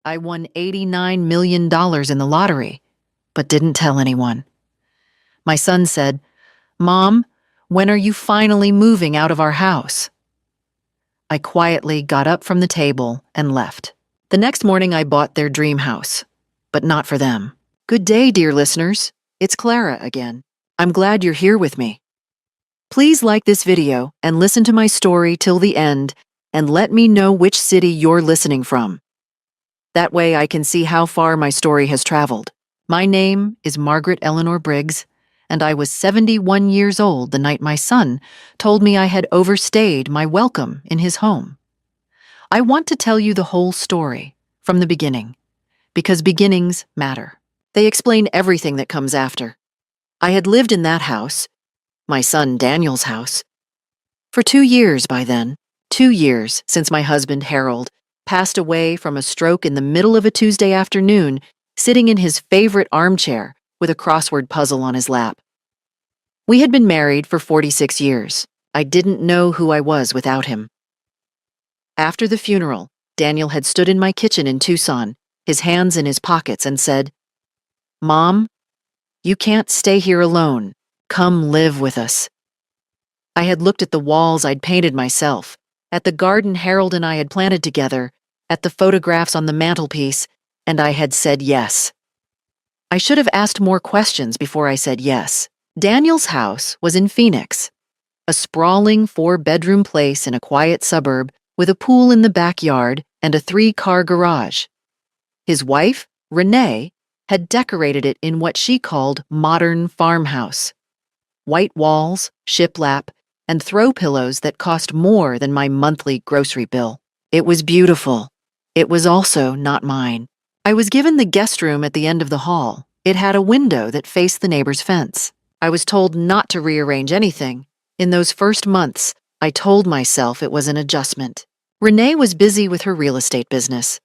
I won $89 million in the lottery, but didn't tell anyone. My son said, "Mom, when are you finally moving out of our house?" I quietly got up from the table and left. The next morning I bought their dream house, but not for them. Good day, dear listeners. It's Clara again. I'm glad you're here with me. Please like this video and listen to my story till the end and let me know which city you're listening from. That way I can see how far my story has traveled. My name is Margaret Eleanor Briggs, and I was 71 years old the night my son told me I had overstayed my welcome in his home. I want to tell you the whole story, from the beginning, because beginnings matter. They explain everything that comes after. I had lived in that house, my son Daniel's house, for 2 years by then, 2 years since my husband Harold passed away from a stroke in the middle of a Tuesday afternoon, sitting in his favorite armchair with a crossword puzzle on his lap. We had been married for 46 years. I didn't know who I was without him. After the funeral, Daniel had stood in my kitchen in Tucson, his hands in his pockets, and said, "Mom, you can't stay here alone. Come live with us." I had looked at the walls I'd painted myself, at the garden Harold and I had planted together, at the photographs on the mantelpiece, and I had said yes. I should have asked more questions before I said yes. Daniel's house was in Phoenix, a sprawling 4-bedroom place in a quiet suburb with a pool in the backyard and a 3-car garage. His wife, Renee, had decorated it in what she called modern farmhouse. White walls, shiplap, and throw pillows that cost more than my monthly grocery bill. It was beautiful. It was also not mine. I was given the guest room at the end of the hall. It had a window that faced the neighbor's fence. I was told not to rearrange anything. In those first months, I told myself it was an adjustment. Renee was busy with her real estate business.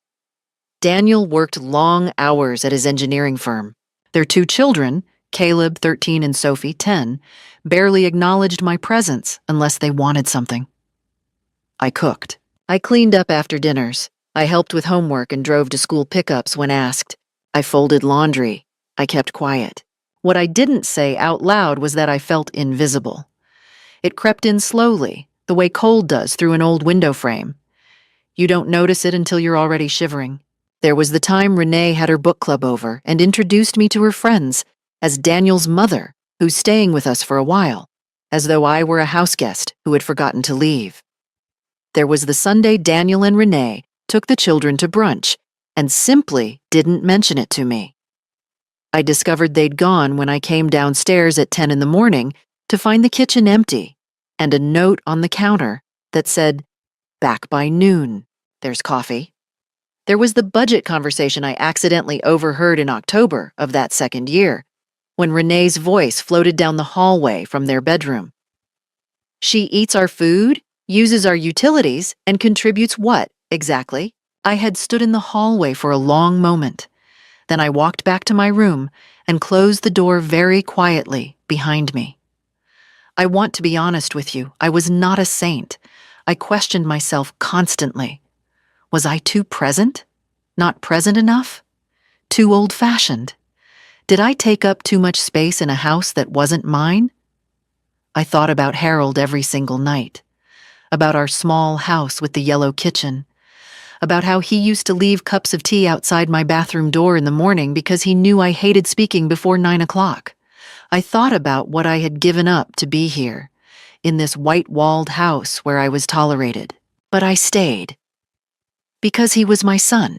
Daniel worked long hours at his engineering firm. Their 2 children, Caleb, 13, and Sophie, 10, barely acknowledged my presence unless they wanted something. I cooked. I cleaned up after dinners. I helped with homework and drove to school pickups when asked. I folded laundry. I kept quiet. What I didn't say out loud was that I felt invisible. It crept in slowly, the way cold does through an old window frame. You don't notice it until you're already shivering. There was the time Renee had her book club over and introduced me to her friends as Daniel's mother, who's staying with us for a while, as though I were a house guest who had forgotten to leave. There was the Sunday Daniel and Renee took the children to brunch and simply didn't mention it to me. I discovered they'd gone when I came downstairs at 10 in the morning to find the kitchen empty and a note on the counter that said, "Back by noon. There's coffee." There was the budget conversation I accidentally overheard in October of that second year, when Renee's voice floated down the hallway from their bedroom. "She eats our food, uses our utilities, and contributes what, exactly?" I had stood in the hallway for a long moment. Then I walked back to my room and closed the door very quietly behind me. I want to be honest with you, I was not a saint. I questioned myself constantly. Was I too present? Not present enough? Too old-fashioned? Did I take up too much space in a house that wasn't mine? I thought about Harold every single night, about our small house with the yellow kitchen, about how he used to leave cups of tea outside my bathroom door in the morning because he knew I hated speaking before 9 o'clock. I thought about what I had given up to be here, in this white-walled house where I was tolerated. But I stayed. Because he was my son.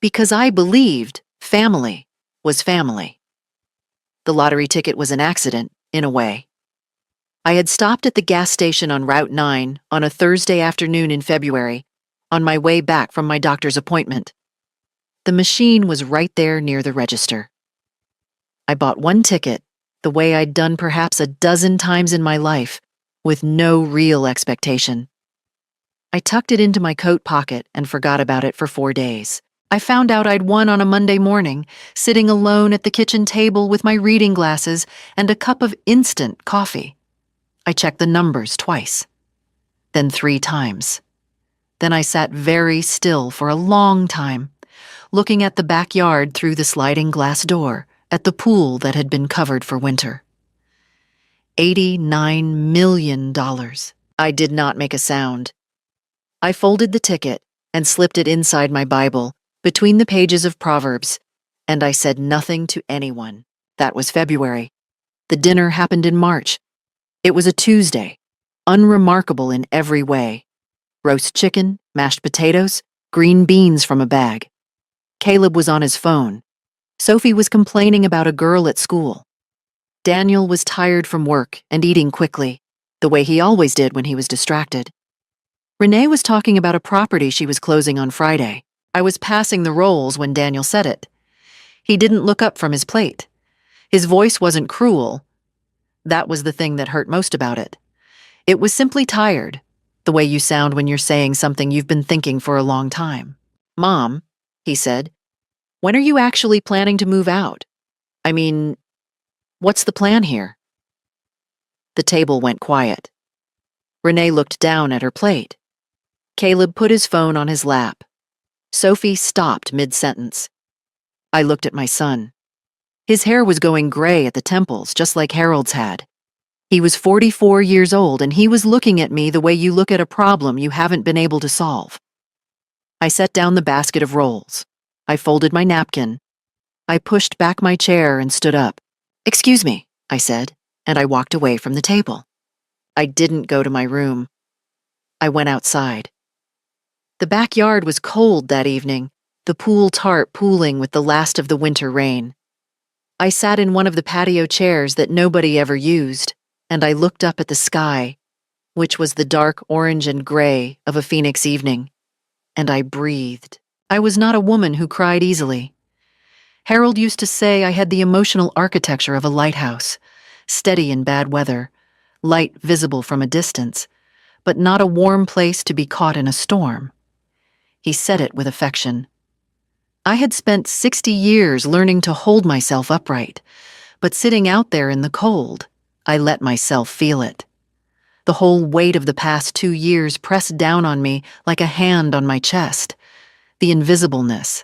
Because I believed family was family. The lottery ticket was an accident, in a way. I had stopped at the gas station on Route 9 on a Thursday afternoon in February, on my way back from my doctor's appointment. The machine was right there near the register. I bought one ticket, the way I'd done perhaps a dozen times in my life, with no real expectation. I tucked it into my coat pocket and forgot about it for 4 days. I found out I'd won on a Monday morning, sitting alone at the kitchen table with my reading glasses and a cup of instant coffee. I checked the numbers twice, then 3 times. Then I sat very still for a long time, looking at the backyard through the sliding glass door, at the pool that had been covered for winter. $89 million. I did not make a sound. I folded the ticket and slipped it inside my Bible, between the pages of Proverbs, and I said nothing to anyone. That was February. The dinner happened in March. It was a Tuesday, unremarkable in every way. Roast chicken, mashed potatoes, green beans from a bag. Caleb was on his phone. Sophie was complaining about a girl at school. Daniel was tired from work and eating quickly, the way he always did when he was distracted. Renee was talking about a property she was closing on Friday. I was passing the rolls when Daniel said it. He didn't look up from his plate. His voice wasn't cruel. That was the thing that hurt most about it. It was simply tired, the way you sound when you're saying something you've been thinking for a long time. "Mom," he said, "when are you actually planning to move out? I mean, what's the plan here?" The table went quiet. Renee looked down at her plate. Caleb put his phone on his lap. Sophie stopped mid-sentence. I looked at my son. His hair was going gray at the temples, just like Harold's had. He was 44 years old, and he was looking at me the way you look at a problem you haven't been able to solve. I set down the basket of rolls. I folded my napkin. I pushed back my chair and stood up. "Excuse me," I said, and I walked away from the table. I didn't go to my room. I went outside. The backyard was cold that evening, the pool tarp pooling with the last of the winter rain. I sat in one of the patio chairs that nobody ever used, and I looked up at the sky, which was the dark orange and gray of a Phoenix evening, and I breathed. I was not a woman who cried easily. Harold used to say I had the emotional architecture of a lighthouse, steady in bad weather, light visible from a distance, but not a warm place to be caught in a storm. He said it with affection. I had spent 60 years learning to hold myself upright, but sitting out there in the cold, I let myself feel it. The whole weight of the past 2 years pressed down on me like a hand on my chest. The invisibleness,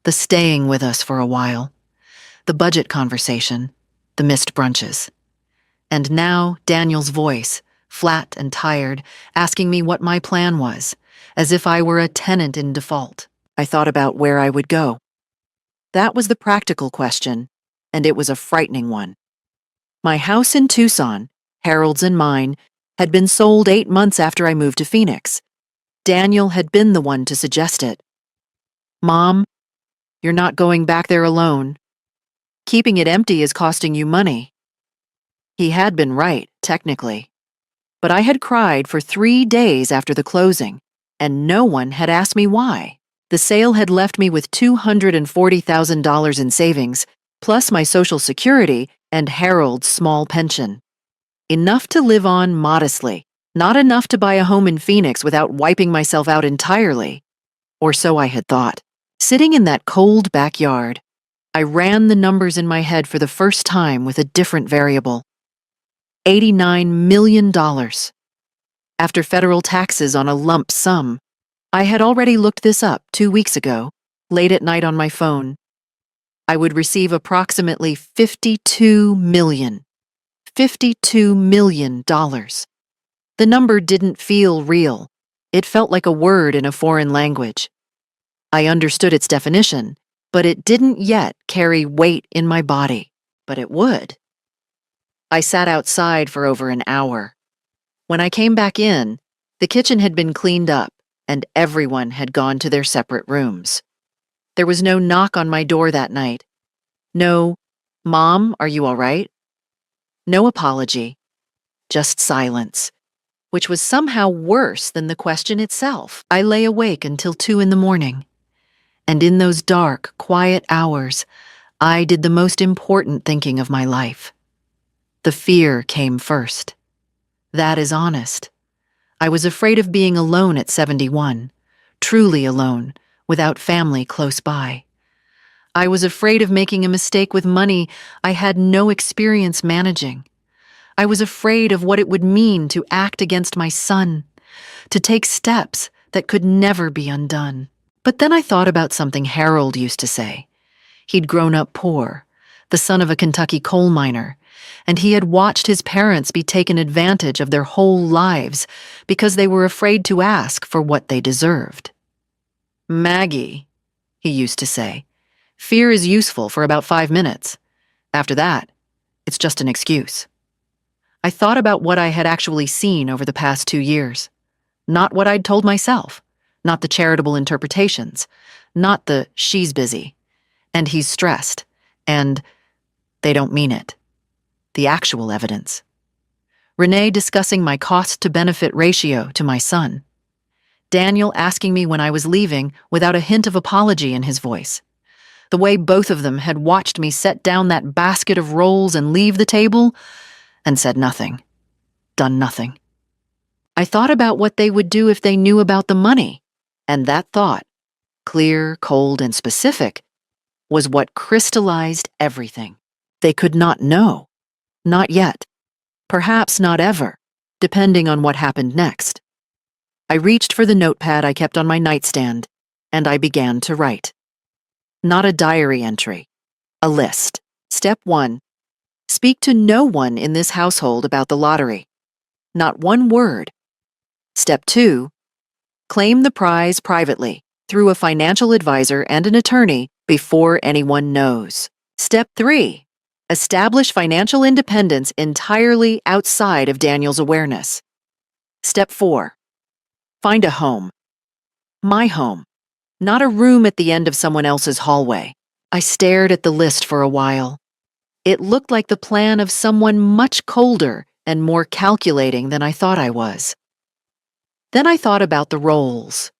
the staying with us for a while, the budget conversation, the missed brunches. And now Daniel's voice, flat and tired, asking me what my plan was, as if I were a tenant in default. I thought about where I would go. That was the practical question, and it was a frightening one. My house in Tucson, Harold's and mine, had been sold 8 months after I moved to Phoenix. Daniel had been the one to suggest it. "Mom, you're not going back there alone. Keeping it empty is costing you money." He had been right, technically. But I had cried for 3 days after the closing, and no one had asked me why. The sale had left me with $240,000 in savings, plus my Social Security and Harold's small pension. Enough to live on modestly, not enough to buy a home in Phoenix without wiping myself out entirely. Or so I had thought. Sitting in that cold backyard, I ran the numbers in my head for the first time with a different variable. $89 million. After federal taxes on a lump sum. I had already looked this up 2 weeks ago, late at night on my phone. I would receive approximately $52 million. $52 million. The number didn't feel real. It felt like a word in a foreign language. I understood its definition, but it didn't yet carry weight in my body. But it would. I sat outside for over an hour. When I came back in, the kitchen had been cleaned up, and everyone had gone to their separate rooms. There was no knock on my door that night. No, "Mom, are you all right?" No apology. Just silence, which was somehow worse than the question itself. I lay awake until 2 in the morning. And in those dark, quiet hours, I did the most important thinking of my life. The fear came first. That is honest. I was afraid of being alone at 71, truly alone, without family close by. I was afraid of making a mistake with money I had no experience managing. I was afraid of what it would mean to act against my son, to take steps that could never be undone. But then I thought about something Harold used to say. He'd grown up poor, the son of a Kentucky coal miner, and he had watched his parents be taken advantage of their whole lives because they were afraid to ask for what they deserved. "Maggie," he used to say, "fear is useful for about 5 minutes. After that, it's just an excuse." I thought about what I had actually seen over the past 2 years. Not what I'd told myself, not the charitable interpretations, not the "she's busy," and "he's stressed," and "they don't mean it." The actual evidence. Renee discussing my cost-to-benefit ratio to my son. Daniel asking me when I was leaving without a hint of apology in his voice. The way both of them had watched me set down that basket of rolls and leave the table and said nothing, done nothing. I thought about what they would do if they knew about the money, and that thought, clear, cold, and specific, was what crystallized everything. They could not know. Not yet. Perhaps not ever, depending on what happened next. I reached for the notepad I kept on my nightstand, and I began to write. Not a diary entry. A list. Step 1. Speak to no one in this household about the lottery. Not one word. Step 2. Claim the prize privately, through a financial advisor and an attorney, before anyone knows. Step 3. Establish financial independence entirely outside of Daniel's awareness. Step 4. Find a home. My home. Not a room at the end of someone else's hallway. I stared at the list for a while. It looked like the plan of someone much colder and more calculating than I thought I was. Then I thought about the rolls,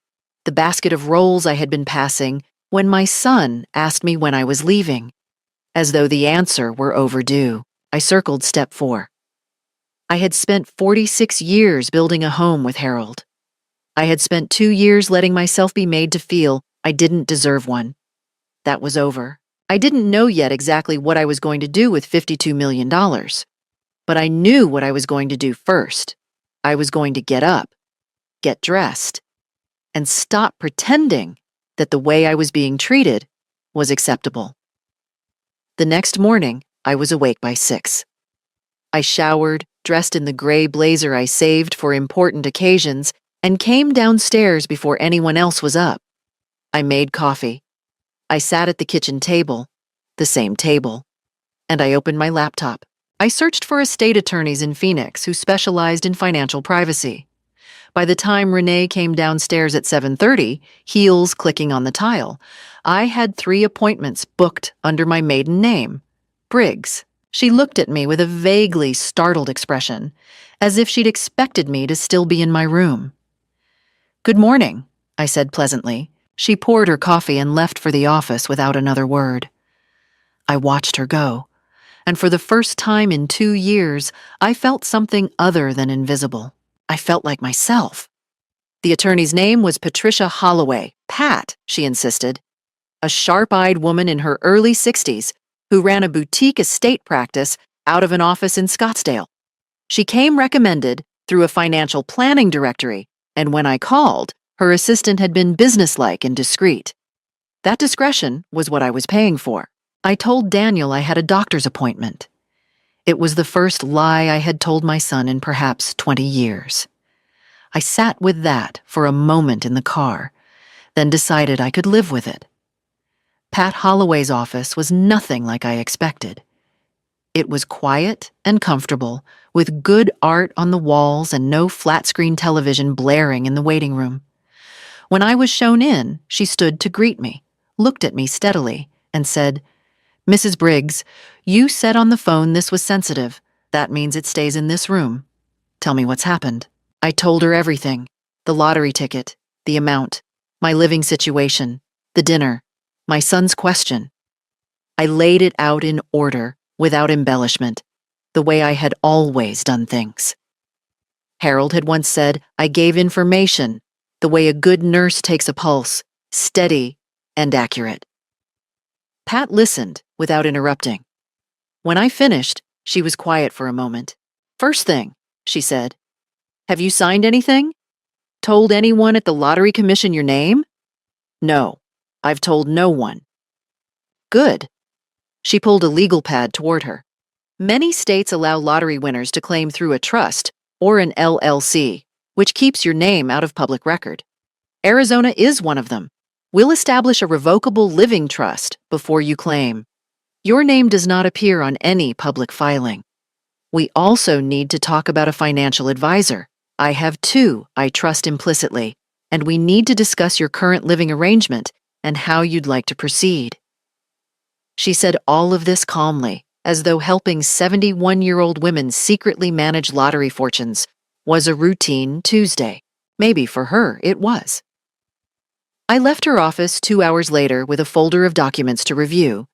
the basket of rolls I had been passing when my son asked me when I was leaving. As though the answer were overdue, I circled step 4. I had spent 46 years building a home with Harold. I had spent 2 years letting myself be made to feel I didn't deserve one. That was over. I didn't know yet exactly what I was going to do with $52 million. But I knew what I was going to do first. I was going to get up, get dressed, and stop pretending that the way I was being treated was acceptable. The next morning, I was awake by 6. I showered, dressed in the gray blazer I saved for important occasions, and came downstairs before anyone else was up. I made coffee. I sat at the kitchen table, the same table, and I opened my laptop. I searched for estate attorneys in Phoenix who specialized in financial privacy. By the time Renee came downstairs at 7:30, heels clicking on the tile, I had 3 appointments booked under my maiden name, Briggs. She looked at me with a vaguely startled expression, as if she'd expected me to still be in my room. "Good morning," I said pleasantly. She poured her coffee and left for the office without another word. I watched her go, and for the first time in 2 years, I felt something other than invisible. I felt like myself. The attorney's name was Patricia Holloway. Pat, she insisted. A sharp-eyed woman in her early 60s who ran a boutique estate practice out of an office in Scottsdale. She came recommended through a financial planning directory, and when I called, her assistant had been businesslike and discreet. That discretion was what I was paying for. I told Daniel I had a doctor's appointment. It was the first lie I had told my son in perhaps 20 years. I sat with that for a moment in the car, then decided I could live with it. Pat Holloway's office was nothing like I expected. It was quiet and comfortable, with good art on the walls and no flat-screen television blaring in the waiting room. When I was shown in, she stood to greet me, looked at me steadily, and said, "Mrs. Briggs, you said on the phone this was sensitive. That means it stays in this room. Tell me what's happened." I told her everything: the lottery ticket, the amount, my living situation, the dinner, my son's question. I laid it out in order, without embellishment, the way I had always done things. Harold had once said I gave information the way a good nurse takes a pulse, steady and accurate. Pat listened without interrupting. When I finished, she was quiet for a moment. "First thing," she said, "have you signed anything? Told anyone at the Lottery Commission your name?" No, I've told no one. Good. She pulled a legal pad toward her. Many states allow lottery winners to claim through a trust or an LLC, which keeps your name out of public record. Arizona is one of them. We'll establish a revocable living trust before you claim. Your name does not appear on any public filing. We also need to talk about a financial advisor. I have two I trust implicitly, and we need to discuss your current living arrangement and how you'd like to proceed. She said all of this calmly, as though helping 71-year-old women secretly manage lottery fortunes was a routine Tuesday. Maybe for her it was. I left her office 2 hours later with a folder of documents to review,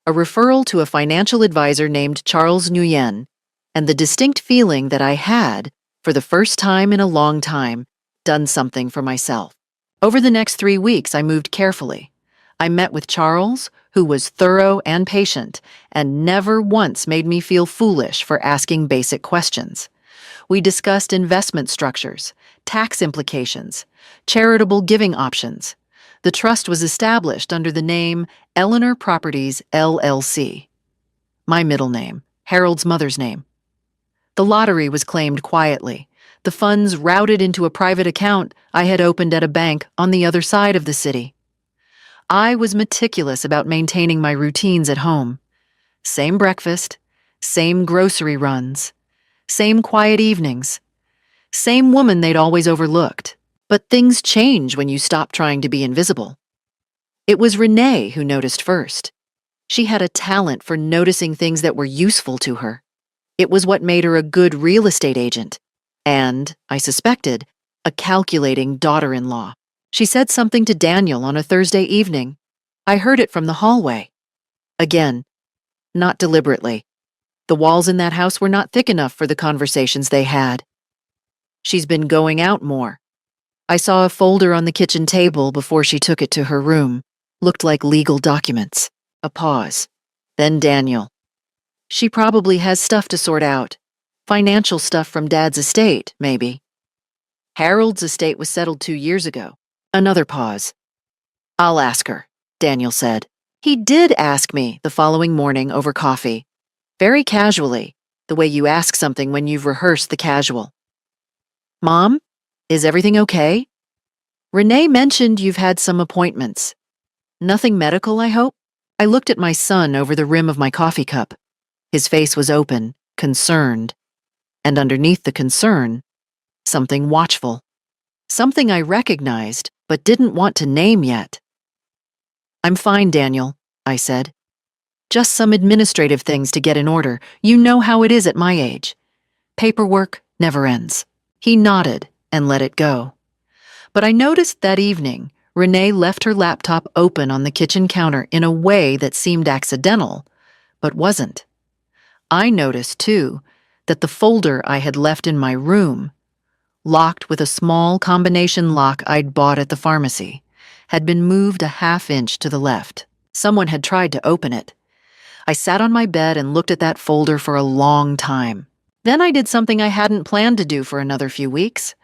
a referral to a financial advisor named Charles Nguyen, and the distinct feeling that I had, for the first time in a long time, done something for myself. Over the next 3 weeks, I moved carefully. I met with Charles, who was thorough and patient, and never once made me feel foolish for asking basic questions. We discussed investment structures, tax implications, charitable giving options. The trust was established under the name Eleanor Properties, LLC. My middle name, Harold's mother's name. The lottery was claimed quietly. The funds routed into a private account I had opened at a bank on the other side of the city. I was meticulous about maintaining my routines at home. Same breakfast, same grocery runs, same quiet evenings, same woman they'd always overlooked. But things change when you stop trying to be invisible. It was Renee who noticed first. She had a talent for noticing things that were useful to her. It was what made her a good real estate agent, and, I suspected, a calculating daughter-in-law. She said something to Daniel on a Thursday evening. I heard it from the hallway. Again, not deliberately. The walls in that house were not thick enough for the conversations they had. She's been going out more. I saw a folder on the kitchen table before she took it to her room. Looked like legal documents. A pause. Then Daniel. She probably has stuff to sort out. Financial stuff from Dad's estate, maybe. Harold's estate was settled 2 years ago. Another pause. I'll ask her, Daniel said. He did ask me the following morning over coffee. Very casually, the way you ask something when you've rehearsed the casual. Mom, is everything okay? Renee mentioned you've had some appointments. Nothing medical, I hope? I looked at my son over the rim of my coffee cup. His face was open, concerned, and underneath the concern, something watchful. Something I recognized, but didn't want to name yet. I'm fine, Daniel, I said. Just some administrative things to get in order. You know how it is at my age. Paperwork never ends. He nodded and let it go. But I noticed that evening, Renee left her laptop open on the kitchen counter in a way that seemed accidental, but wasn't. I noticed, too, that the folder I had left in my room, locked with a small combination lock I'd bought at the pharmacy, had been moved a half-inch to the left. Someone had tried to open it. I sat on my bed and looked at that folder for a long time. Then I did something I hadn't planned to do for another few weeks.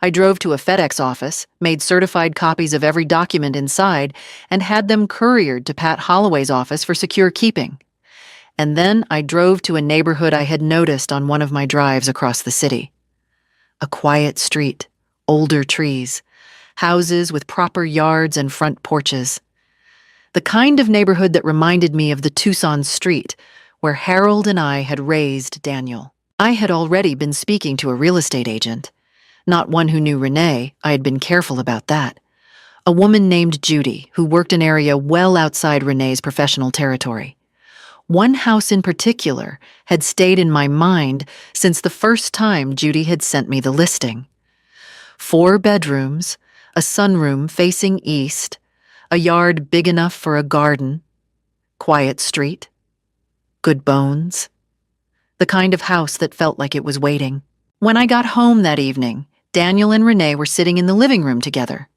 I drove to a FedEx office, made certified copies of every document inside, and had them couriered to Pat Holloway's office for secure keeping. And then I drove to a neighborhood I had noticed on one of my drives across the city. A quiet street, older trees, houses with proper yards and front porches. The kind of neighborhood that reminded me of the Tucson street where Harold and I had raised Daniel. I had already been speaking to a real estate agent. Not one who knew Renee, I had been careful about that. A woman named Judy, who worked an area well outside Renee's professional territory. One house in particular had stayed in my mind since the first time Judy had sent me the listing. 4 bedrooms, a sunroom facing east, a yard big enough for a garden, quiet street, good bones. The kind of house that felt like it was waiting. When I got home that evening, Daniel and Renee were sitting in the living room together.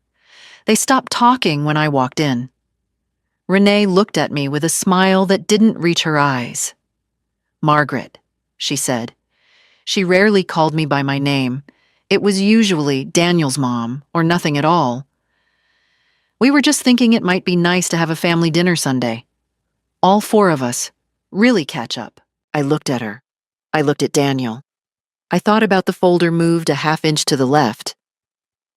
They stopped talking when I walked in. Renee looked at me with a smile that didn't reach her eyes. Margaret, she said. She rarely called me by my name. It was usually Daniel's mom, or nothing at all. We were just thinking it might be nice to have a family dinner Sunday. All four of us. Really catch up. I looked at her. I looked at Daniel. I thought about the folder moved a half-inch to the left.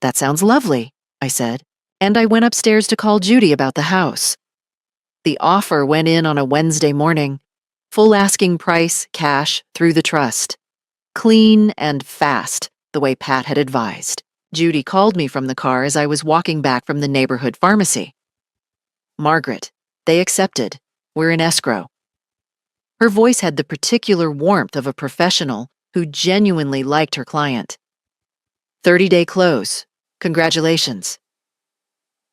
That sounds lovely, I said, and I went upstairs to call Judy about the house. The offer went in on a Wednesday morning. Full asking price, cash, through the trust. Clean and fast, the way Pat had advised. Judy called me from the car as I was walking back from the neighborhood pharmacy. Margaret, they accepted. We're in escrow. Her voice had the particular warmth of a professional who genuinely liked her client. 30-day close. Congratulations.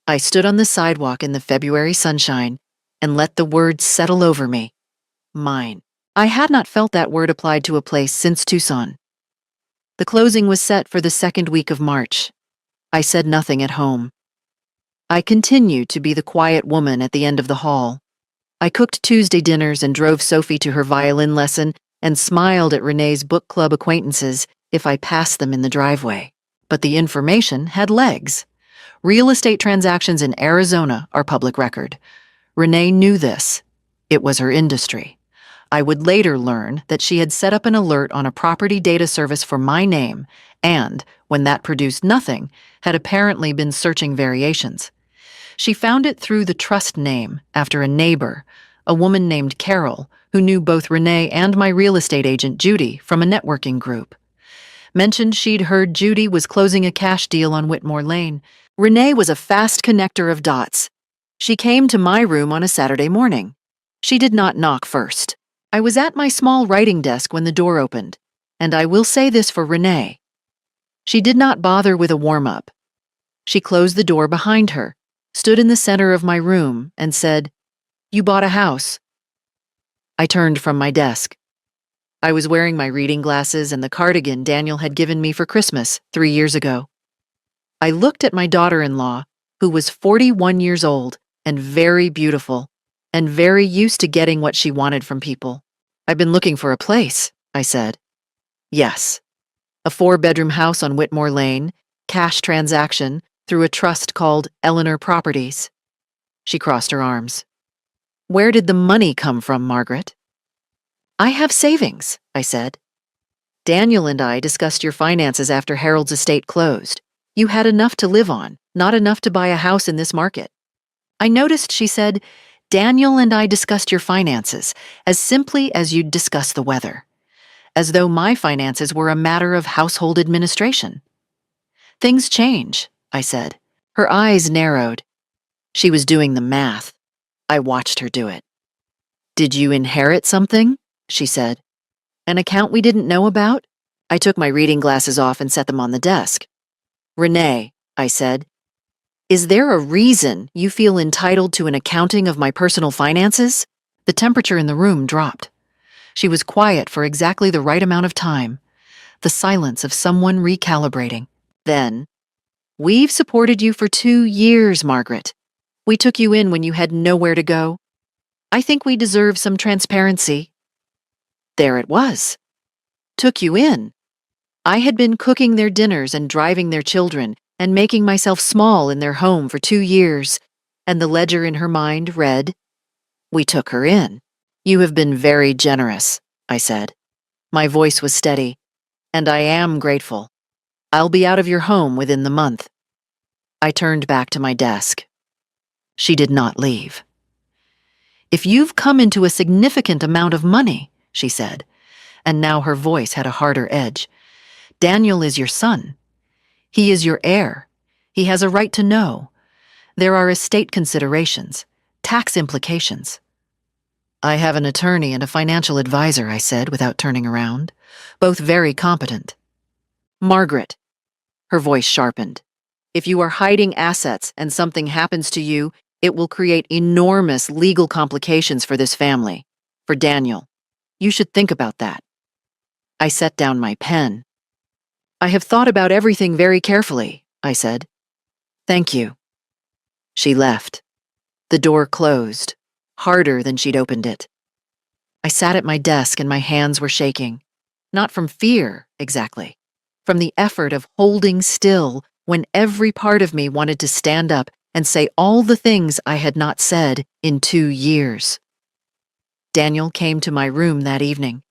I stood on the sidewalk in the February sunshine and let the word settle over me. Mine. I had not felt that word applied to a place since Tucson. The closing was set for the second week of March. I said nothing at home. I continued to be the quiet woman at the end of the hall. I cooked Tuesday dinners and drove Sophie to her violin lesson and smiled at Renee's book club acquaintances if I passed them in the driveway. But the information had legs. Real estate transactions in Arizona are public record. Renee knew this. It was her industry. I would later learn that she had set up an alert on a property data service for my name and, when that produced nothing, had apparently been searching variations. She found it through the trust name after a neighbor, a woman named Carol, who knew both Renee and my real estate agent Judy from a networking group. Mentioned she'd heard Judy was closing a cash deal on Whitmore Lane. Renee was a fast connector of dots. She came to my room on a Saturday morning. She did not knock first. I was at my small writing desk when the door opened, and I will say this for Renee. She did not bother with a warm-up. She closed the door behind her, stood in the center of my room, and said, "You bought a house." I turned from my desk. I was wearing my reading glasses and the cardigan Daniel had given me for Christmas 3 years ago. I looked at my daughter-in-law, who was 41 years old and very beautiful, and very used to getting what she wanted from people. "I've been looking for a place," I said. "Yes. A 4-bedroom house on Whitmore Lane, cash transaction, through a trust called Eleanor Properties." She crossed her arms. "Where did the money come from, Margaret?" "I have savings," I said. "Daniel and I discussed your finances after Harold's estate closed. You had enough to live on, not enough to buy a house in this market." I noticed she said, "Daniel and I discussed your finances," as simply as you'd discuss the weather, as though my finances were a matter of household administration. "Things change," I said. Her eyes narrowed. She was doing the math. I watched her do it. "Did you inherit something?" she said. "An account we didn't know about?" I took my reading glasses off and set them on the desk. "Renee," I said, "is there a reason you feel entitled to an accounting of my personal finances?" The temperature in the room dropped. She was quiet for exactly the right amount of time, the silence of someone recalibrating. Then, "We've supported you for 2 years, Margaret. We took you in when you had nowhere to go. I think we deserve some transparency." There it was. Took you in. I had been cooking their dinners and driving their children and making myself small in their home for 2 years, and the ledger in her mind read, "We took her in." "You have been very generous," I said. My voice was steady, "and I am grateful. I'll be out of your home within the month." I turned back to my desk. She did not leave. "If you've come into a significant amount of money," she said, and now her voice had a harder edge, "Daniel is your son. He is your heir. He has a right to know. There are estate considerations, tax implications." "I have an attorney and a financial advisor," I said without turning around, "both very competent." "Margaret," her voice sharpened, "if you are hiding assets and something happens to you, it will create enormous legal complications for this family, for Daniel. You should think about that." I set down my pen. "I have thought about everything very carefully," I said. "Thank you." She left. The door closed, harder than she'd opened it. I sat at my desk and my hands were shaking. Not from fear, exactly. From the effort of holding still when every part of me wanted to stand up and say all the things I had not said in 2 years. Daniel came to my room that evening.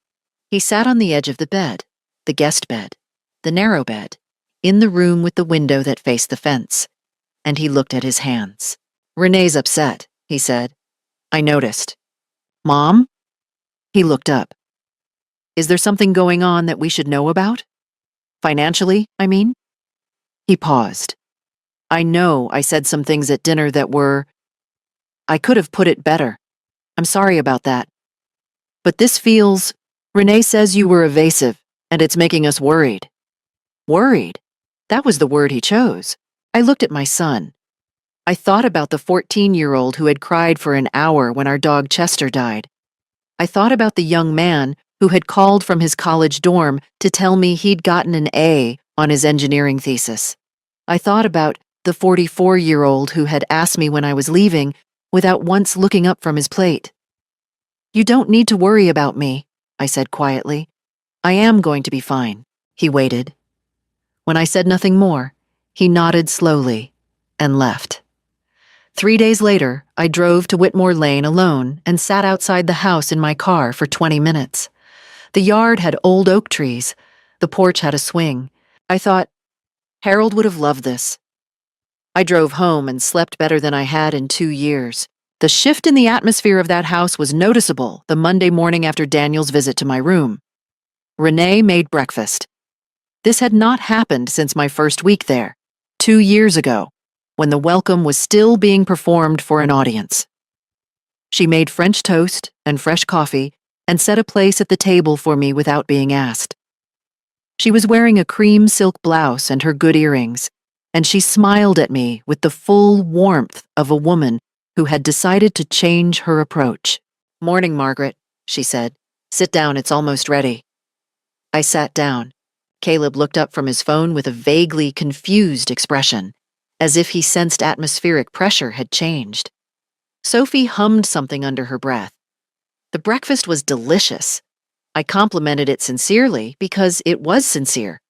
He sat on the edge of the bed, the guest bed, the narrow bed, in the room with the window that faced the fence, and he looked at his hands. "Renee's upset," he said. "I noticed." "Mom?" He looked up. "Is there something going on that we should know about? Financially, I mean?" He paused. "I know I said some things at dinner that were... I could have put it better. I'm sorry about that. But this feels... Renee says you were evasive, and it's making us worried." Worried? That was the word he chose. I looked at my son. I thought about the 14-year-old who had cried for an hour when our dog Chester died. I thought about the young man who had called from his college dorm to tell me he'd gotten an A on his engineering thesis. I thought about the 44-year-old who had asked me when I was leaving without once looking up from his plate. "You don't need to worry about me," I said quietly. "I am going to be fine." He waited. When I said nothing more, he nodded slowly and left. 3 days later, I drove to Whitmore Lane alone and sat outside the house in my car for 20 minutes. The yard had old oak trees. The porch had a swing. I thought, Harold would have loved this. I drove home and slept better than I had in 2 years. The shift in the atmosphere of that house was noticeable the Monday morning after Daniel's visit to my room. Renee made breakfast. This had not happened since my first week there, 2 years ago, when the welcome was still being performed for an audience. She made French toast and fresh coffee and set a place at the table for me without being asked. She was wearing a cream silk blouse and her good earrings, and she smiled at me with the full warmth of a woman who had decided to change her approach. "Morning, Margaret," she said. "Sit down, it's almost ready." I sat down. Caleb looked up from his phone with a vaguely confused expression, as if he sensed atmospheric pressure had changed. Sophie hummed something under her breath. The breakfast was delicious. I complimented it sincerely because it was sincere.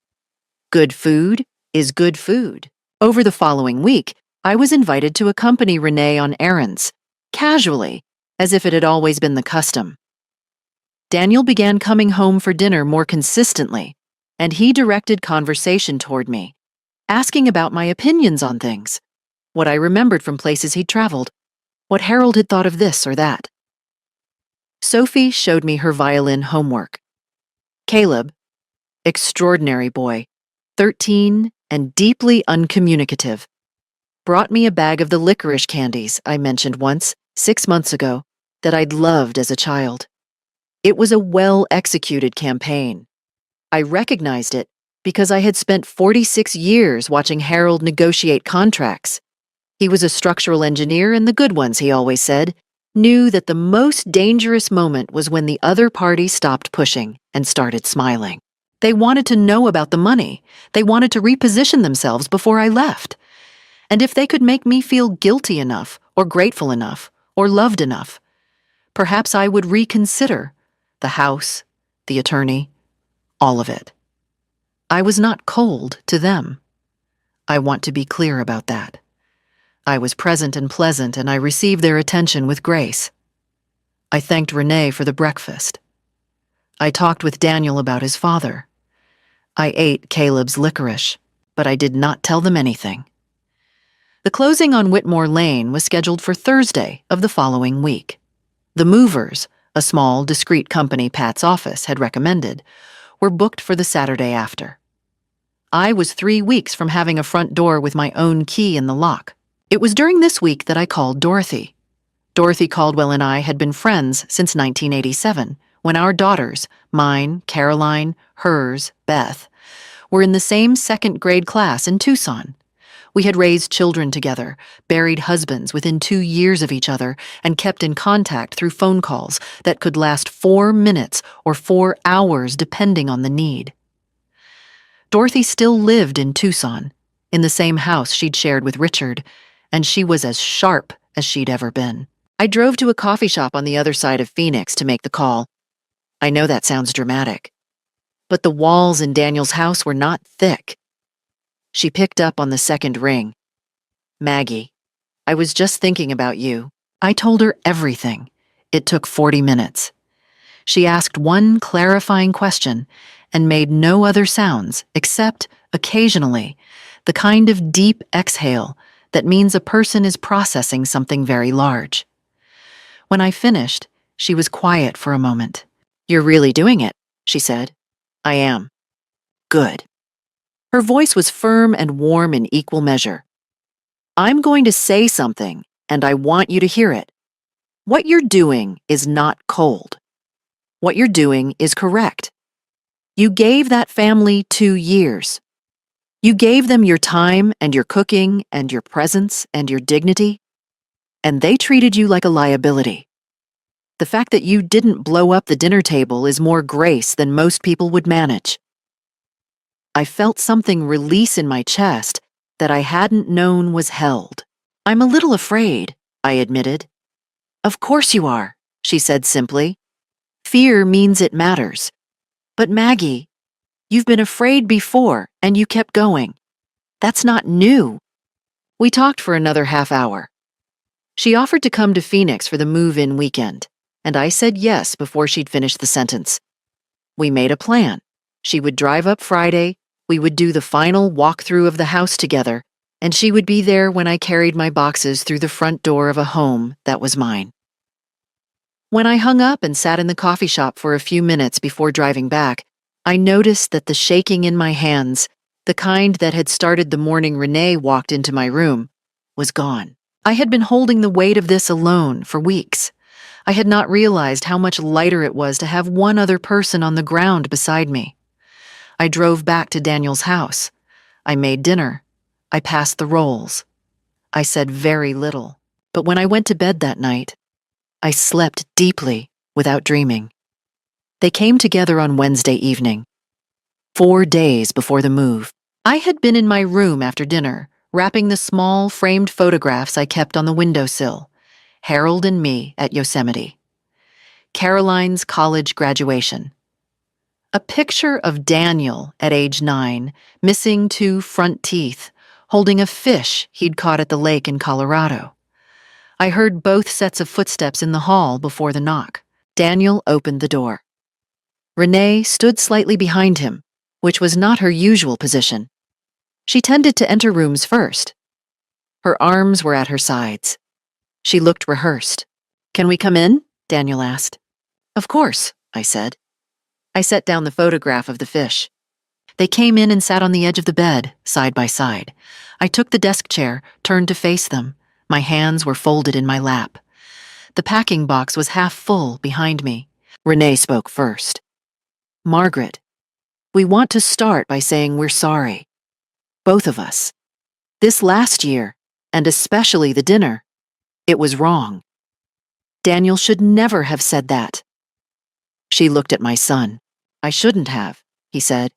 Good food is good food. Over the following week, I was invited to accompany Renee on errands, casually, as if it had always been the custom. Daniel began coming home for dinner more consistently, and he directed conversation toward me, asking about my opinions on things, what I remembered from places he'd traveled, what Harold had thought of this or that. Sophie showed me her violin homework. Caleb, extraordinary boy, 13 and deeply uncommunicative, brought me a bag of the licorice candies I mentioned once, 6 months ago, that I'd loved as a child. It was a well-executed campaign. I recognized it because I had spent 46 years watching Harold negotiate contracts. He was a structural engineer, and the good ones, he always said, knew that the most dangerous moment was when the other party stopped pushing and started smiling. They wanted to know about the money. They wanted to reposition themselves before I left. And if they could make me feel guilty enough, or grateful enough, or loved enough, perhaps I would reconsider the house, the attorney, all of it. I was not cold to them. I want to be clear about that. I was present and pleasant, and I received their attention with grace. I thanked Renee for the breakfast. I talked with Daniel about his father. I ate Caleb's licorice, but I did not tell them anything. The closing on Whitmore Lane was scheduled for Thursday of the following week. The movers, a small, discreet company Pat's office had recommended, were booked for the Saturday after. I was 3 weeks from having a front door with my own key in the lock. It was during this week that I called Dorothy. Dorothy Caldwell and I had been friends since 1987, when our daughters, mine, Caroline, hers, Beth, were in the same second-grade class in Tucson. We had raised children together, buried husbands within 2 years of each other, and kept in contact through phone calls that could last 4 minutes or 4 hours depending on the need. Dorothy still lived in Tucson, in the same house she'd shared with Richard, and she was as sharp as she'd ever been. I drove to a coffee shop on the other side of Phoenix to make the call. I know that sounds dramatic, but the walls in Daniel's house were not thick. She picked up on the second ring. Maggie. I was just thinking about you. I told her everything. It took 40 minutes. She asked one clarifying question and made no other sounds except, occasionally, the kind of deep exhale that means a person is processing something very large. When I finished, she was quiet for a moment. "You're really doing it," she said. "I am." "Good." Her voice was firm and warm in equal measure. "I'm going to say something, and I want you to hear it. What you're doing is not cold. What you're doing is correct. You gave that family 2 years. You gave them your time and your cooking and your presence and your dignity, and they treated you like a liability. The fact that you didn't blow up the dinner table is more grace than most people would manage." I felt something release in my chest that I hadn't known was held. "I'm a little afraid," I admitted. "Of course you are," she said simply. "Fear means it matters. But Maggie, you've been afraid before and you kept going. That's not new." We talked for another half hour. She offered to come to Phoenix for the move-in weekend, and I said yes before she'd finished the sentence. We made a plan. She would drive up Friday, we would do the final walkthrough of the house together, and she would be there when I carried my boxes through the front door of a home that was mine. When I hung up and sat in the coffee shop for a few minutes before driving back, I noticed that the shaking in my hands, the kind that had started the morning Renee walked into my room, was gone. I had been holding the weight of this alone for weeks. I had not realized how much lighter it was to have one other person on the ground beside me. I drove back to Daniel's house. I made dinner. I passed the rolls. I said very little, but when I went to bed that night, I slept deeply without dreaming. They came together on Wednesday evening, 4 days before the move. I had been in my room after dinner, wrapping the small framed photographs I kept on the windowsill, Harold and me at Yosemite. Caroline's college graduation. A picture of Daniel at age 9, missing 2 front teeth, holding a fish he'd caught at the lake in Colorado. I heard both sets of footsteps in the hall before the knock. Daniel opened the door. Renee stood slightly behind him, which was not her usual position. She tended to enter rooms first. Her arms were at her sides. She looked rehearsed. "Can we come in?" Daniel asked. "Of course," I said. I set down the photograph of the fish. They came in and sat on the edge of the bed, side by side. I took the desk chair, turned to face them. My hands were folded in my lap. The packing box was half full behind me. Renee spoke first. "Margaret, we want to start by saying we're sorry. Both of us. This last year, and especially the dinner, it was wrong. Daniel should never have said that." She looked at my son. "I shouldn't have," he said.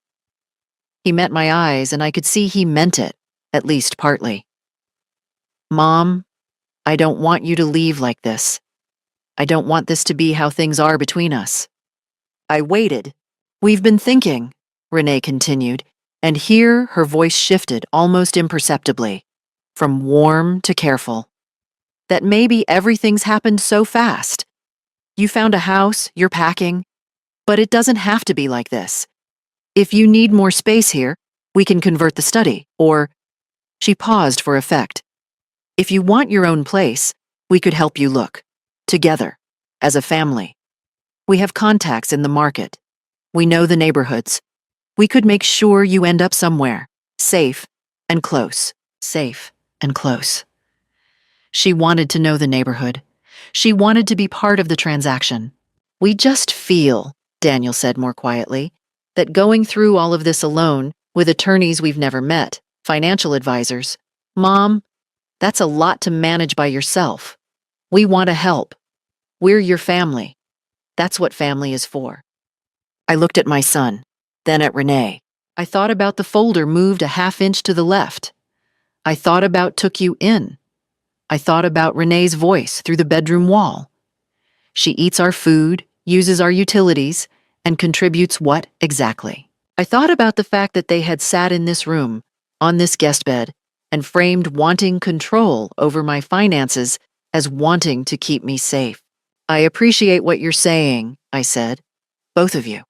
He met my eyes, and I could see he meant it, at least partly. "Mom, I don't want you to leave like this. I don't want this to be how things are between us." I waited. "We've been thinking," Renee continued, and here her voice shifted almost imperceptibly, from warm to careful, "that maybe everything's happened so fast. You found a house, you're packing, but it doesn't have to be like this. If you need more space here, we can convert the study, or—" She paused for effect. "If you want your own place, we could help you look. Together, as a family. We have contacts in the market. We know the neighborhoods. We could make sure you end up somewhere, safe and close." Safe and close. She wanted to know the neighborhood. She wanted to be part of the transaction. "We just feel," Daniel said more quietly, "that going through all of this alone, with attorneys we've never met, financial advisors, Mom, that's a lot to manage by yourself. We want to help. We're your family. That's what family is for." I looked at my son, then at Renee. I thought about the folder moved a half-inch to the left. I thought about took you in. I thought about Renee's voice through the bedroom wall. She eats our food, uses our utilities, and contributes what exactly? I thought about the fact that they had sat in this room, on this guest bed, and framed wanting control over my finances as wanting to keep me safe. I appreciate what you're saying, I said. Both of you.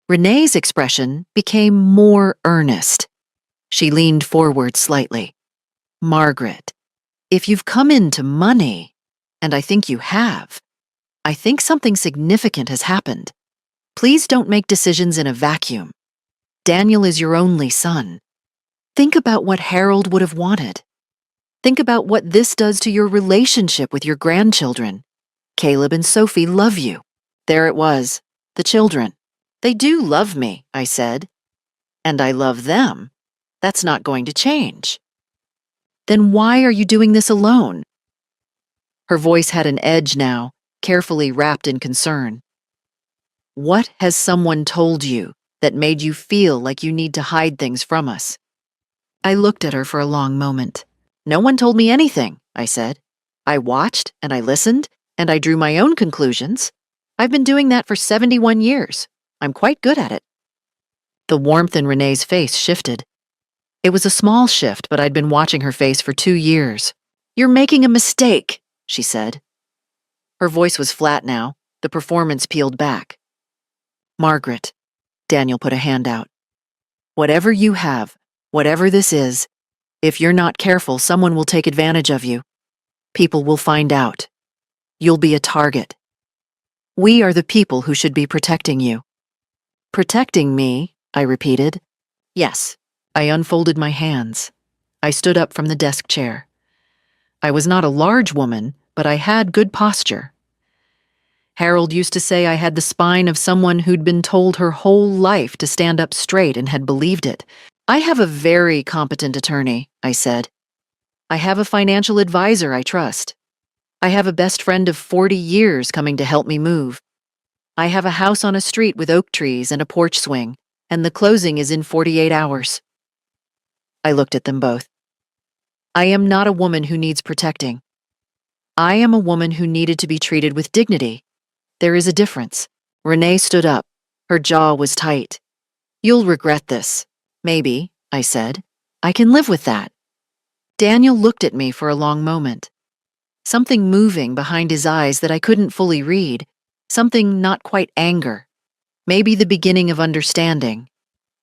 Renee's expression became more earnest. She leaned forward slightly. Margaret, if you've come into money, and I think you have, I think something significant has happened. Please don't make decisions in a vacuum. Daniel is your only son. Think about what Harold would have wanted. Think about what this does to your relationship with your grandchildren. Caleb and Sophie love you. There it was, the children. They do love me, I said. And I love them. That's not going to change. Then why are you doing this alone? Her voice had an edge now, carefully wrapped in concern. What has someone told you that made you feel like you need to hide things from us? I looked at her for a long moment. No one told me anything, I said. I watched and I listened and I drew my own conclusions. I've been doing that for 71 years. I'm quite good at it. The warmth in Renee's face shifted. It was a small shift, but I'd been watching her face for 2 years. You're making a mistake, she said. Her voice was flat now, the performance peeled back. Margaret, Daniel put a hand out. Whatever you have, whatever this is, if you're not careful, someone will take advantage of you. People will find out. You'll be a target. We are the people who should be protecting you. Protecting me, I repeated. Yes. I unfolded my hands. I stood up from the desk chair. I was not a large woman, but I had good posture. Harold used to say I had the spine of someone who'd been told her whole life to stand up straight and had believed it. I have a very competent attorney, I said. I have a financial advisor I trust. I have a best friend of 40 years coming to help me move. I have a house on a street with oak trees and a porch swing, and the closing is in 48 hours. I looked at them both. I am not a woman who needs protecting. I am a woman who needed to be treated with dignity. There is a difference. Renee stood up. Her jaw was tight. You'll regret this. Maybe, I said. I can live with that. Daniel looked at me for a long moment. Something moving behind his eyes that I couldn't fully read. Something not quite anger. Maybe the beginning of understanding.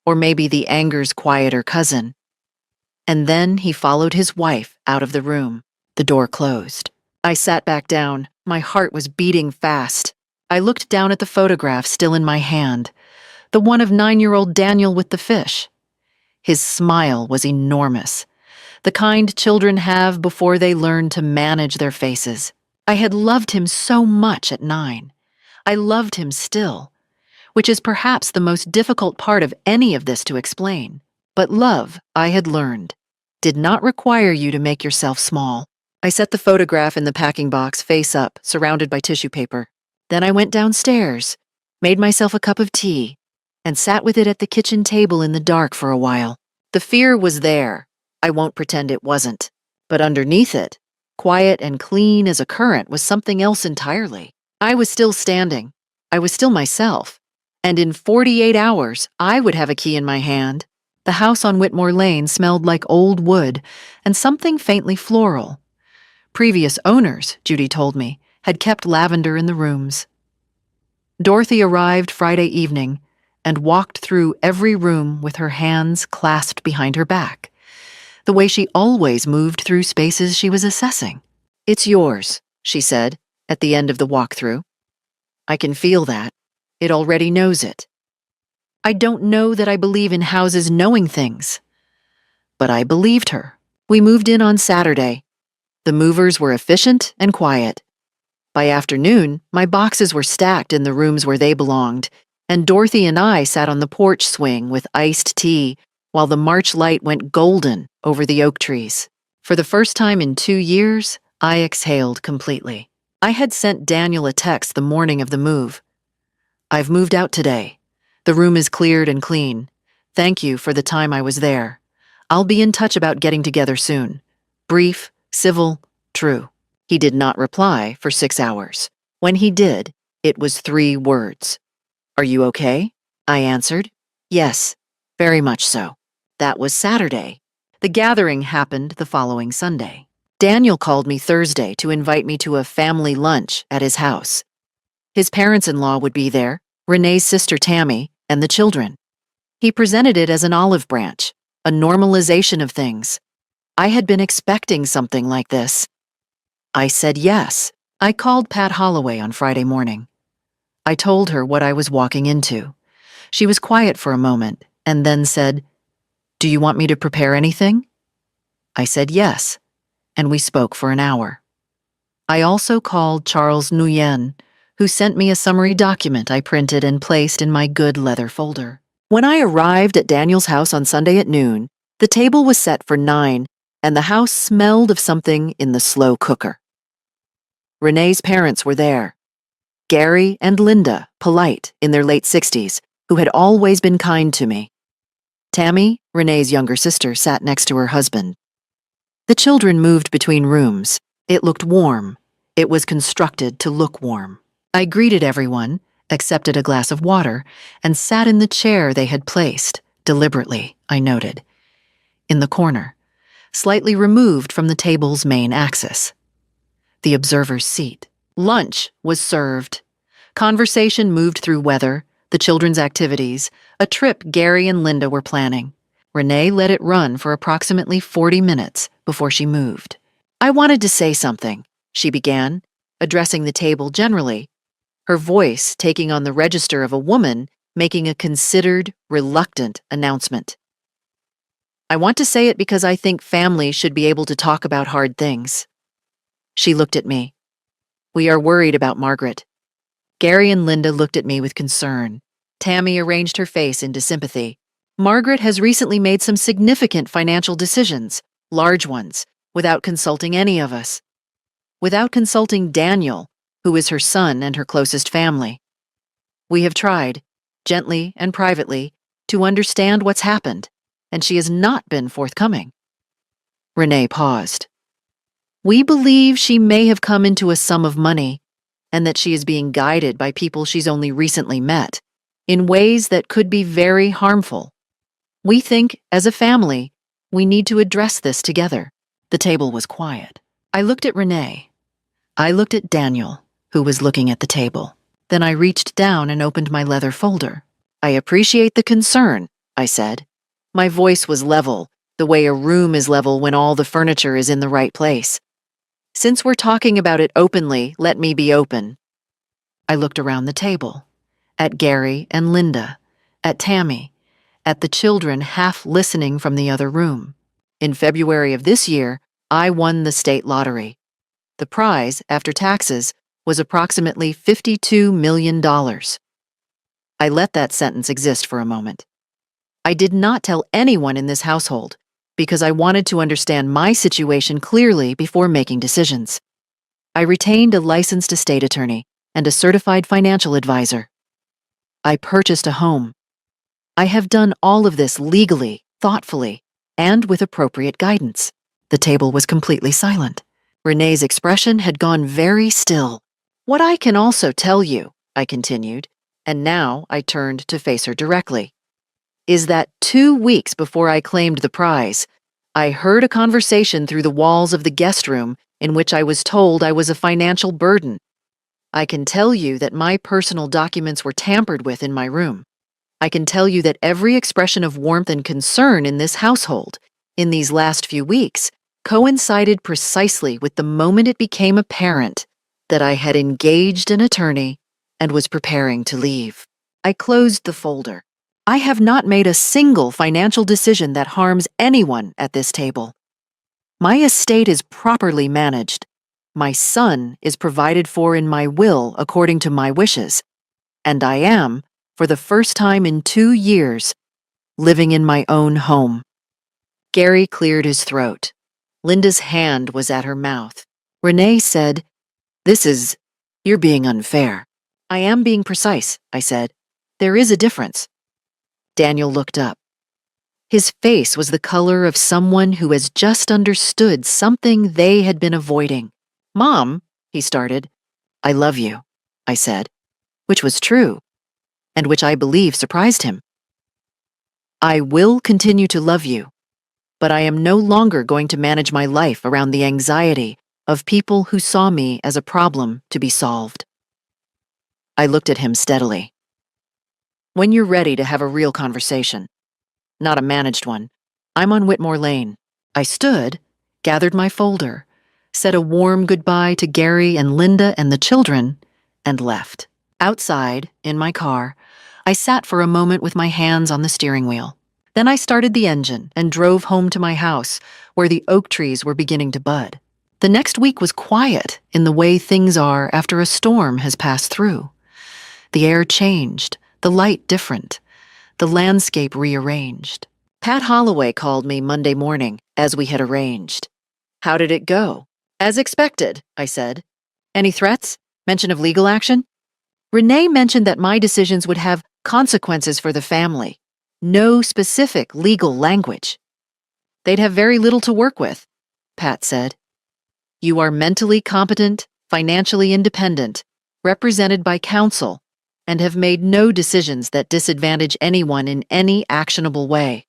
Or maybe the anger's quieter cousin. And then he followed his wife out of the room. The door closed. I sat back down. My heart was beating fast. I looked down at the photograph still in my hand, the one of 9-year-old Daniel with the fish. His smile was enormous, the kind children have before they learn to manage their faces. I had loved him so much at 9. I loved him still, which is perhaps the most difficult part of any of this to explain. But love, I had learned, did not require you to make yourself small. I set the photograph in the packing box face up, surrounded by tissue paper. Then I went downstairs, made myself a cup of tea, and sat with it at the kitchen table in the dark for a while. The fear was there. I won't pretend it wasn't. But underneath it, quiet and clean as a current, was something else entirely. I was still standing. I was still myself. And in 48 hours, I would have a key in my hand. The house on Whitmore Lane smelled like old wood and something faintly floral. Previous owners, Judy told me, had kept lavender in the rooms. Dorothy arrived Friday evening and walked through every room with her hands clasped behind her back, the way she always moved through spaces she was assessing. It's yours, she said at the end of the walkthrough. I can feel that. It already knows it. I don't know that I believe in houses knowing things. But I believed her. We moved in on Saturday. The movers were efficient and quiet. By afternoon, my boxes were stacked in the rooms where they belonged, and Dorothy and I sat on the porch swing with iced tea while the March light went golden over the oak trees. For the first time in 2 years, I exhaled completely. I had sent Daniel a text the morning of the move. I've moved out today. The room is cleared and clean. Thank you for the time I was there. I'll be in touch about getting together soon. Brief, civil, true. He did not reply for 6 hours. When he did, it was 3 words. Are you okay? I answered. Yes, very much so. That was Saturday. The gathering happened the following Sunday. Daniel called me Thursday to invite me to a family lunch at his house. His parents-in-law would be there, Renee's sister Tammy, and the children. He presented it as an olive branch, a normalization of things. I had been expecting something like this. I said yes. I called Pat Holloway on Friday morning. I told her what I was walking into. She was quiet for a moment and then said, "Do you want me to prepare anything?" I said yes, and we spoke for an hour. I also called Charles Nguyen, who sent me a summary document I printed and placed in my good leather folder. When I arrived at Daniel's house on Sunday at noon, the table was set for 9, and the house smelled of something in the slow cooker. Renee's parents were there. Gary and Linda, polite, in their late 60s, who had always been kind to me. Tammy, Renee's younger sister, sat next to her husband. The children moved between rooms. It looked warm. It was constructed to look warm. I greeted everyone, accepted a glass of water, and sat in the chair they had placed, deliberately, I noted, in the corner, slightly removed from the table's main axis. The observer's seat. Lunch was served. Conversation moved through weather, the children's activities, a trip Gary and Linda were planning. Renee let it run for approximately 40 minutes before she moved. "I wanted to say something," she began, addressing the table generally, her voice taking on the register of a woman making a considered, reluctant announcement. "I want to say it because I think families should be able to talk about hard things." She looked at me. "We are worried about Margaret." Gary and Linda looked at me with concern. Tammy arranged her face into sympathy. "Margaret has recently made some significant financial decisions, large ones, without consulting any of us. Without consulting Daniel, who is her son and her closest family. We have tried, gently and privately, to understand what's happened, and she has not been forthcoming." Renee paused. "We believe she may have come into a sum of money, and that she is being guided by people she's only recently met, in ways that could be very harmful. We think, as a family, we need to address this together." The table was quiet. I looked at Renee. I looked at Daniel, who was looking at the table. Then I reached down and opened my leather folder. "I appreciate the concern," I said. My voice was level, the way a room is level when all the furniture is in the right place. "Since we're talking about it openly, let me be open." I looked around the table, at Gary and Linda, at Tammy, at the children half listening from the other room. In February of this year, I won the state lottery. The prize, after taxes, was approximately $52 million. I let that sentence exist for a moment. I did not tell anyone in this household because I wanted to understand my situation clearly before making decisions. I retained a licensed estate attorney and a certified financial advisor. I purchased a home. I have done all of this legally, thoughtfully, and with appropriate guidance. The table was completely silent. Renee's expression had gone very still. "What I can also tell you," I continued, and now I turned to face her directly, "is that 2 weeks before I claimed the prize, I heard a conversation through the walls of the guest room in which I was told I was a financial burden. I can tell you that my personal documents were tampered with in my room. I can tell you that every expression of warmth and concern in this household, in these last few weeks, coincided precisely with the moment it became apparent that I had engaged an attorney and was preparing to leave." I closed the folder. "I have not made a single financial decision that harms anyone at this table. My estate is properly managed. My son is provided for in my will according to my wishes, and I am, for the first time in 2 years, living in my own home." Gary cleared his throat. Linda's hand was at her mouth. Renee said, "You're being unfair." "I am being precise," I said. "There is a difference." Daniel looked up. His face was the color of someone who has just understood something they had been avoiding. "Mom," he started. "I love you," I said, which was true, and which I believe surprised him. "I will continue to love you. but I am no longer going to manage my life around the anxiety of people who saw me as a problem to be solved. I looked at him steadily. When you're ready to have a real conversation, not a managed one, I'm on Whitmore Lane. I stood, gathered my folder, said a warm goodbye to Gary and Linda and the children, and left. Outside, in my car, I sat for a moment with my hands on the steering wheel. Then I started the engine and drove home to my house, where the oak trees were beginning to bud. The next week was quiet in the way things are after a storm has passed through. The air changed, the light different, the landscape rearranged. Pat Holloway called me Monday morning, as we had arranged. How did it go? As expected, I said. Any threats? Mention of legal action? Renee mentioned that my decisions would have consequences for the family. No specific legal language. They'd have very little to work with, Pat said. You are mentally competent, financially independent, represented by counsel, and have made no decisions that disadvantage anyone in any actionable way.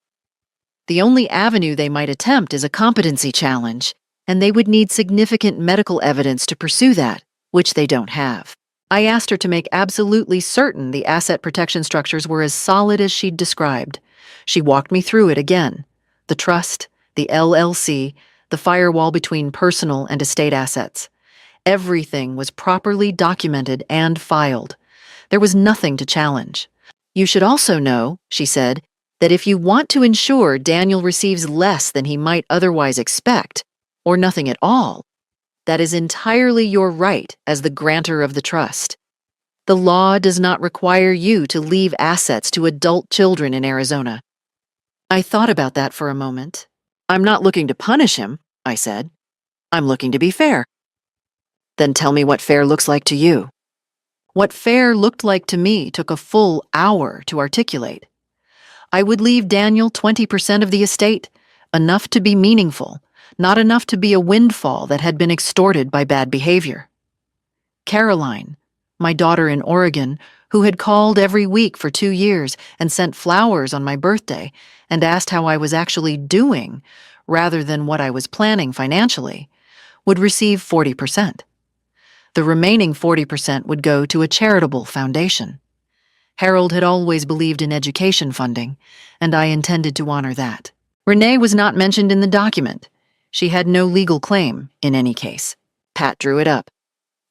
The only avenue they might attempt is a competency challenge, and they would need significant medical evidence to pursue that, which they don't have. I asked her to make absolutely certain the asset protection structures were as solid as she'd described. She walked me through it again. The trust, the LLC, the firewall between personal and estate assets. Everything was properly documented and filed. There was nothing to challenge. You should also know, she said, that if you want to ensure Daniel receives less than he might otherwise expect, or nothing at all, that is entirely your right as the grantor of the trust. The law does not require you to leave assets to adult children in Arizona. I thought about that for a moment. I'm not looking to punish him, I said. I'm looking to be fair. Then tell me what fair looks like to you. What fair looked like to me took a full hour to articulate. I would leave Daniel 20% of the estate, enough to be meaningful, not enough to be a windfall that had been extorted by bad behavior. Caroline, my daughter in Oregon, who had called every week for 2 years and sent flowers on my birthday and asked how I was actually doing, rather than what I was planning financially, would receive 40%. The remaining 40% would go to a charitable foundation. Harold had always believed in education funding, and I intended to honor that. Renee was not mentioned in the document. She had no legal claim, in any case. Pat drew it up.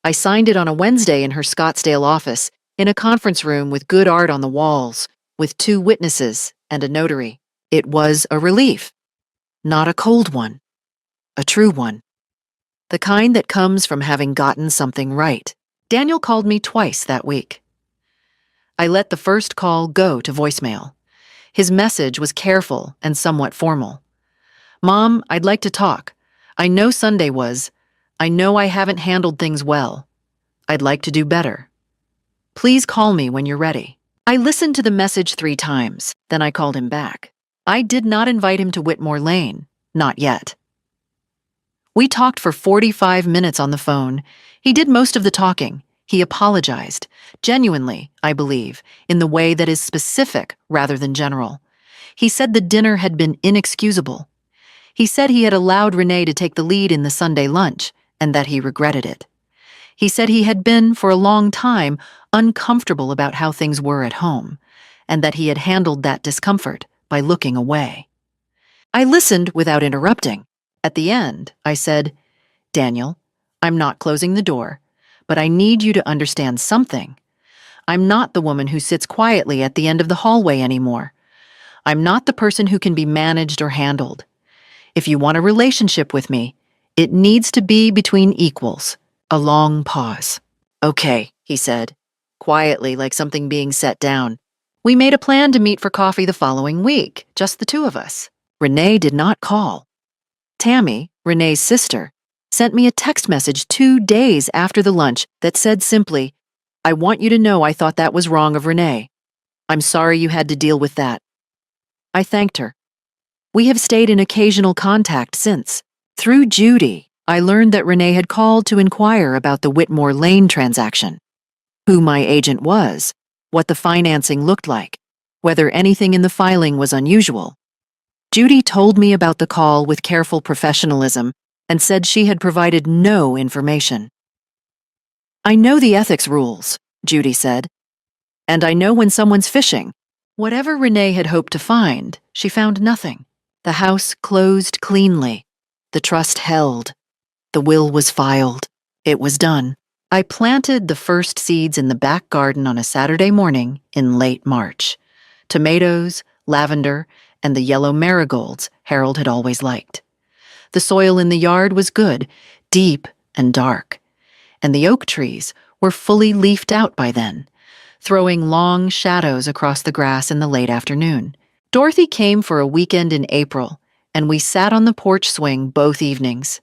I signed it on a Wednesday in her Scottsdale office, in a conference room with good art on the walls, with 2 witnesses and a notary. It was a relief. Not a cold one. A true one. The kind that comes from having gotten something right. Daniel called me twice that week. I let the first call go to voicemail. His message was careful and somewhat formal. Mom, I'd like to talk. I know Sunday was. I know I haven't handled things well. I'd like to do better. Please call me when you're ready. I listened to the message 3 times, then I called him back. I did not invite him to Whitmore Lane. Not yet. We talked for 45 minutes on the phone. He did most of the talking. He apologized, genuinely, I believe, in the way that is specific rather than general. He said the dinner had been inexcusable. He said he had allowed Renee to take the lead in the Sunday lunch, and that he regretted it. He said he had been, for a long time, uncomfortable about how things were at home, and that he had handled that discomfort by looking away. I listened without interrupting. At the end, I said, Daniel, I'm not closing the door, but I need you to understand something. I'm not the woman who sits quietly at the end of the hallway anymore. I'm not the person who can be managed or handled. If you want a relationship with me, it needs to be between equals. A long pause. Okay, he said, quietly like something being set down. We made a plan to meet for coffee the following week, just the 2 of us. Renee did not call. Tammy, Renee's sister, sent me a text message 2 days after the lunch that said simply, I want you to know I thought that was wrong of Renee. I'm sorry you had to deal with that. I thanked her. We have stayed in occasional contact since. Through Judy, I learned that Renee had called to inquire about the Whitmore Lane transaction, who my agent was, what the financing looked like, whether anything in the filing was unusual. Judy told me about the call with careful professionalism and said she had provided no information. "I know the ethics rules," Judy said, "and I know when someone's fishing." Whatever Renee had hoped to find, she found nothing. The house closed cleanly. The trust held. The will was filed. It was done. I planted the first seeds in the back garden on a Saturday morning in late March. Tomatoes, lavender, and the yellow marigolds Harold had always liked. The soil in the yard was good, deep and dark, and the oak trees were fully leafed out by then, throwing long shadows across the grass in the late afternoon. Dorothy came for a weekend in April, and we sat on the porch swing both evenings.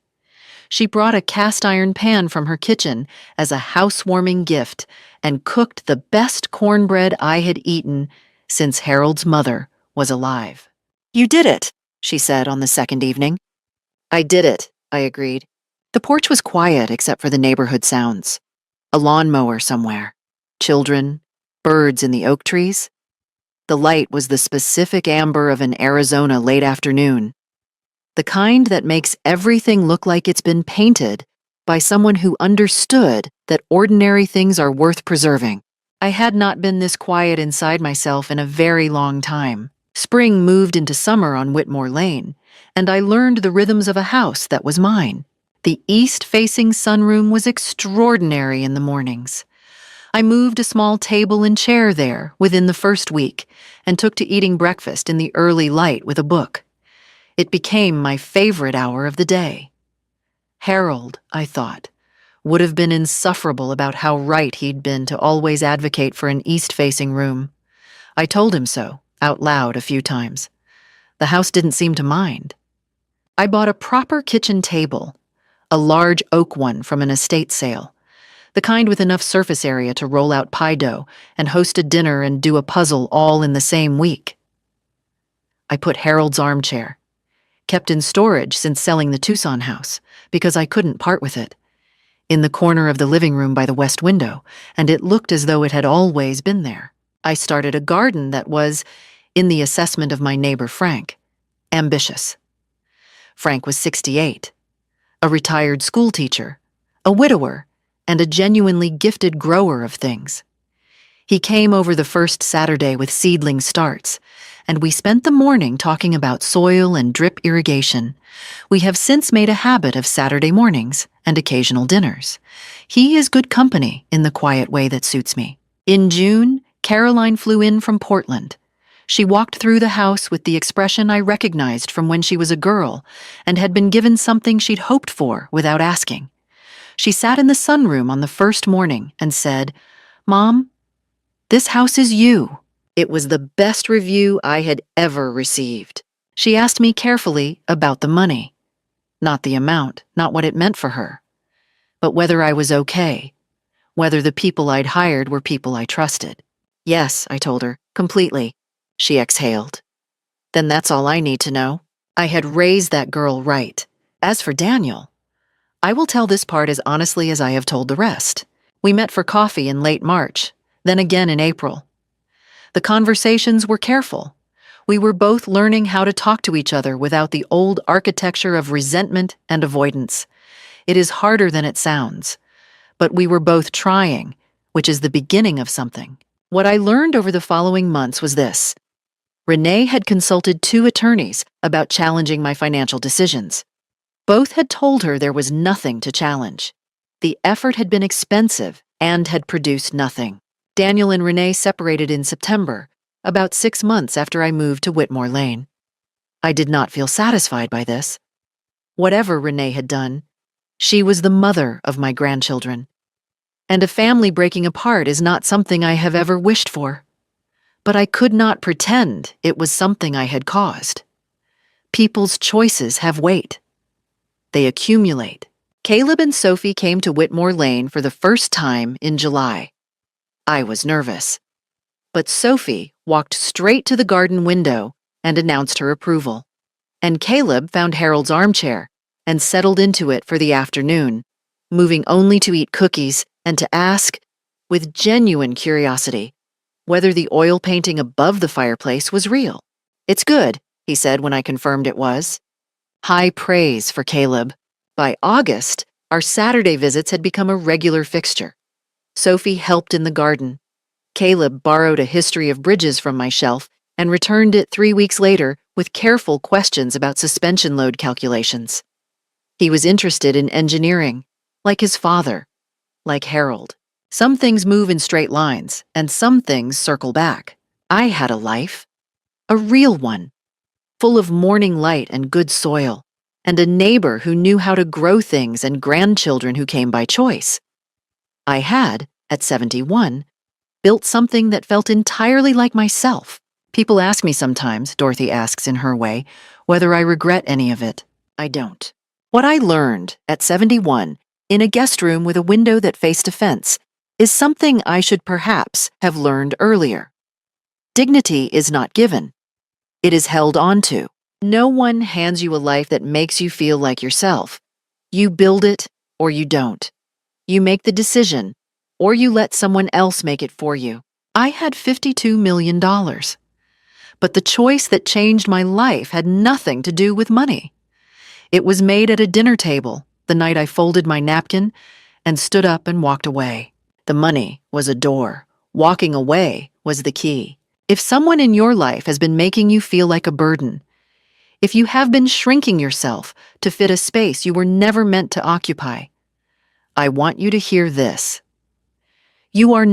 She brought a cast-iron pan from her kitchen as a housewarming gift and cooked the best cornbread I had eaten since Harold's mother was alive. "You did it," she said on the second evening. "I did it," I agreed. The porch was quiet except for the neighborhood sounds. A lawnmower somewhere. Children. Birds in the oak trees. The light was the specific amber of an Arizona late afternoon. The kind that makes everything look like it's been painted by someone who understood that ordinary things are worth preserving. I had not been this quiet inside myself in a very long time. Spring moved into summer on Whitmore Lane, and I learned the rhythms of a house that was mine. The east-facing sunroom was extraordinary in the mornings. I moved a small table and chair there within the first week and took to eating breakfast in the early light with a book. It became my favorite hour of the day. Harold, I thought, would have been insufferable about how right he'd been to always advocate for an east-facing room. I told him so, out loud a few times. The house didn't seem to mind. I bought a proper kitchen table, a large oak one from an estate sale, the kind with enough surface area to roll out pie dough and host a dinner and do a puzzle all in the same week. I put Harold's armchair, kept in storage since selling the Tucson house, because I couldn't part with it, in the corner of the living room by the west window, and it looked as though it had always been there. I started a garden that was, in the assessment of my neighbor Frank, ambitious. Frank was 68, a retired schoolteacher, a widower, and a genuinely gifted grower of things. He came over the first Saturday with seedling starts, and we spent the morning talking about soil and drip irrigation. We have since made a habit of Saturday mornings and occasional dinners. He is good company in the quiet way that suits me. In June, Caroline flew in from Portland. She walked through the house with the expression I recognized from when she was a girl and had been given something she'd hoped for without asking. She sat in the sunroom on the first morning and said, "Mom, this house is you." It was the best review I had ever received. She asked me carefully about the money. Not the amount, not what it meant for her, but whether I was okay, whether the people I'd hired were people I trusted. "Yes," I told her, "completely." She exhaled. "Then that's all I need to know." I had raised that girl right. As for Daniel, I will tell this part as honestly as I have told the rest. We met for coffee in late March, then again in April. The conversations were careful. We were both learning how to talk to each other without the old architecture of resentment and avoidance. It is harder than it sounds, but we were both trying, which is the beginning of something. What I learned over the following months was this. Renee had consulted 2 attorneys about challenging my financial decisions. Both had told her there was nothing to challenge. The effort had been expensive and had produced nothing. Daniel and Renee separated in September, about 6 months after I moved to Whitmore Lane. I did not feel satisfied by this. Whatever Renee had done, she was the mother of my grandchildren. And a family breaking apart is not something I have ever wished for. But I could not pretend it was something I had caused. People's choices have weight. They accumulate. Caleb and Sophie came to Whitmore Lane for the first time in July. I was nervous. But Sophie walked straight to the garden window and announced her approval. And Caleb found Harold's armchair and settled into it for the afternoon, moving only to eat cookies and to ask, with genuine curiosity, whether the oil painting above the fireplace was real. "It's good," he said when I confirmed it was. High praise for Caleb. By August, our Saturday visits had become a regular fixture. Sophie helped in the garden. Caleb borrowed a history of bridges from my shelf and returned it 3 weeks later with careful questions about suspension load calculations. He was interested in engineering, like his father, like Harold. Some things move in straight lines, and some things circle back. I had a life, a real one, full of morning light and good soil, and a neighbor who knew how to grow things and grandchildren who came by choice. I had, at 71, built something that felt entirely like myself. People ask me sometimes, Dorothy asks in her way, whether I regret any of it. I don't. What I learned at 71, in a guest room with a window that faced a fence, is something I should perhaps have learned earlier. Dignity is not given. It is held onto. No one hands you a life that makes you feel like yourself. You build it or you don't. You make the decision or you let someone else make it for you. I had $52 million. But the choice that changed my life had nothing to do with money. It was made at a dinner table the night I folded my napkin and stood up and walked away. The money was a door. Walking away was the key. If someone in your life has been making you feel like a burden, if you have been shrinking yourself to fit a space you were never meant to occupy, I want you to hear this. You are